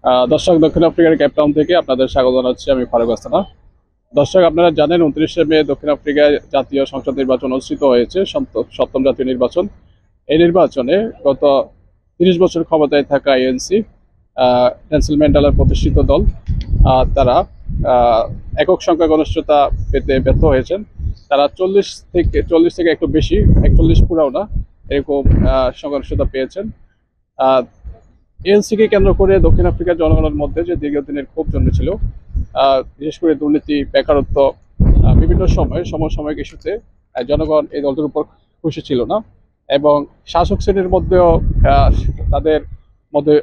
দর্শক, দক্ষিণ আফ্রিকার কেপটাউন থেকে আপনাদের স্বাগত জানাচ্ছি। আমি ফারুক আস্তানা। দর্শক, আপনারা জানেন 29শে মে দক্ষিণ আফ্রিকায় জাতীয় সংসদ নির্বাচন অনুষ্ঠিত হয়েছে, সপ্তম জাতীয় নির্বাচন। এই নির্বাচনে গত 30 বছর ক্ষমতায় থাকা এএনসি, নেলসন ম্যান্ডেলার প্রতিষ্ঠিত দল, তারা একক সংখ্যাগরিষ্ঠতা পেতে ব্যর্থ হয়েছেন। তারা 40 থেকে একটু বেশি, 41 পুরাও না, এরকম সংখ্যাগরিষ্ঠতা পেয়েছেন। এএনসিকে কেন্দ্র করে দক্ষিণ আফ্রিকার জনগণের মধ্যে যে দীর্ঘদিনের ক্ষোভ জন্মেছিল, বিশেষ করে দুর্নীতি, বেকারত্ব, বিভিন্ন সমসাময়িক ইস্যুতে জনগণ এই দলটির উপর খুশি ছিল না, এবং শাসক শ্রেণীর মধ্যেও তাদের মধ্যে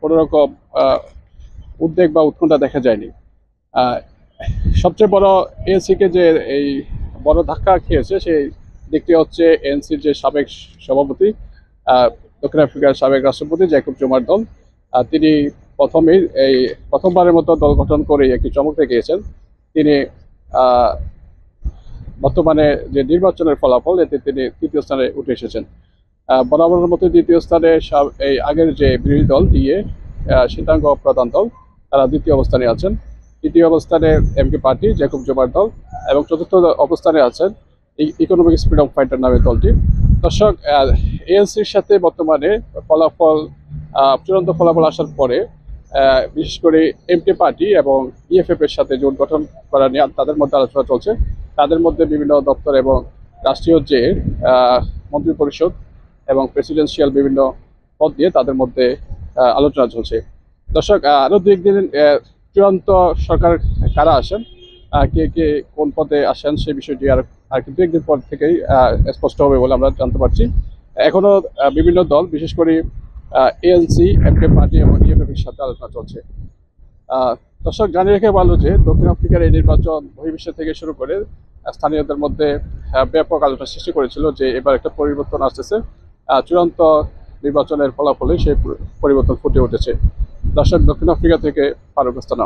কোনো রকম উদ্বেগ বা উৎকণ্ঠা দেখা যায়নি। সবচেয়ে বড় এএনসিকে যে এই বড় ধাক্কা খেয়েছে সেই দিকটি হচ্ছে এএনসির যে সাবেক সভাপতি, দক্ষিণ আফ্রিকার সাবেক রাষ্ট্রপতি জ্যাকব জুমার দল। তিনি প্রথমবারের মতো দল গঠন করে একটি চমক দেখিয়েছেন। তিনি বর্তমানে যে নির্বাচনের ফলাফল, এতে তিনি তৃতীয় স্থানে উঠে এসেছেন। বরাবরের মতো দ্বিতীয় স্থানে এই আগের যে বিরোধী দল দিয়ে শ্বেতাঙ্গ প্রধান দল, তারা দ্বিতীয় অবস্থানে আছেন। তৃতীয় অবস্থানে এমকে পার্টি, জ্যাকব জুমার দল, এবং চতুর্থ অবস্থানে আছেন ইকোনমিক ফ্রিডম ফাইটার নামে দলটি। দর্শক, এএনসির সাথে বর্তমানে চূড়ান্ত ফলাফল আসার পরে বিশেষ করে এমকে পার্টি এবং ইএফএফ এর সাথে জোট গঠন করা নিয়ে তাদের মধ্যে আলোচনা চলছে। তাদের মধ্যে বিভিন্ন দপ্তর এবং রাষ্ট্রীয় যে মন্ত্রী পরিষদ এবং প্রেসিডেন্সিয়াল বিভিন্ন পদ দিয়ে তাদের মধ্যে আলোচনা চলছে। দর্শক, আরো দু একদিন চূড়ান্ত সরকার কারা আসেন, কে কে কোন পদে আসেন, সেই বিষয়টি আর কিন্তু একদিন পর থেকেই স্পষ্ট হবে বলে আমরা জানতে পারছি। এখনো বিভিন্ন দল, বিশেষ করে এএনসি, এমকে পার্টি এবং ইএফএফ এর সাথে আলোচনা চলছে। দর্শক, জানিয়ে রেখে ভালো যে দক্ষিণ আফ্রিকার এই নির্বাচন বহির্বিশ্ব থেকে শুরু করে স্থানীয়দের মধ্যে ব্যাপক আলোচনা সৃষ্টি করেছিল যে এবার একটা পরিবর্তন আসতেছে। চূড়ান্ত নির্বাচনের ফলাফলে সেই পরিবর্তন ফুটে উঠেছে। দর্শক, দক্ষিণ আফ্রিকা থেকে ফারুক আস্তানা।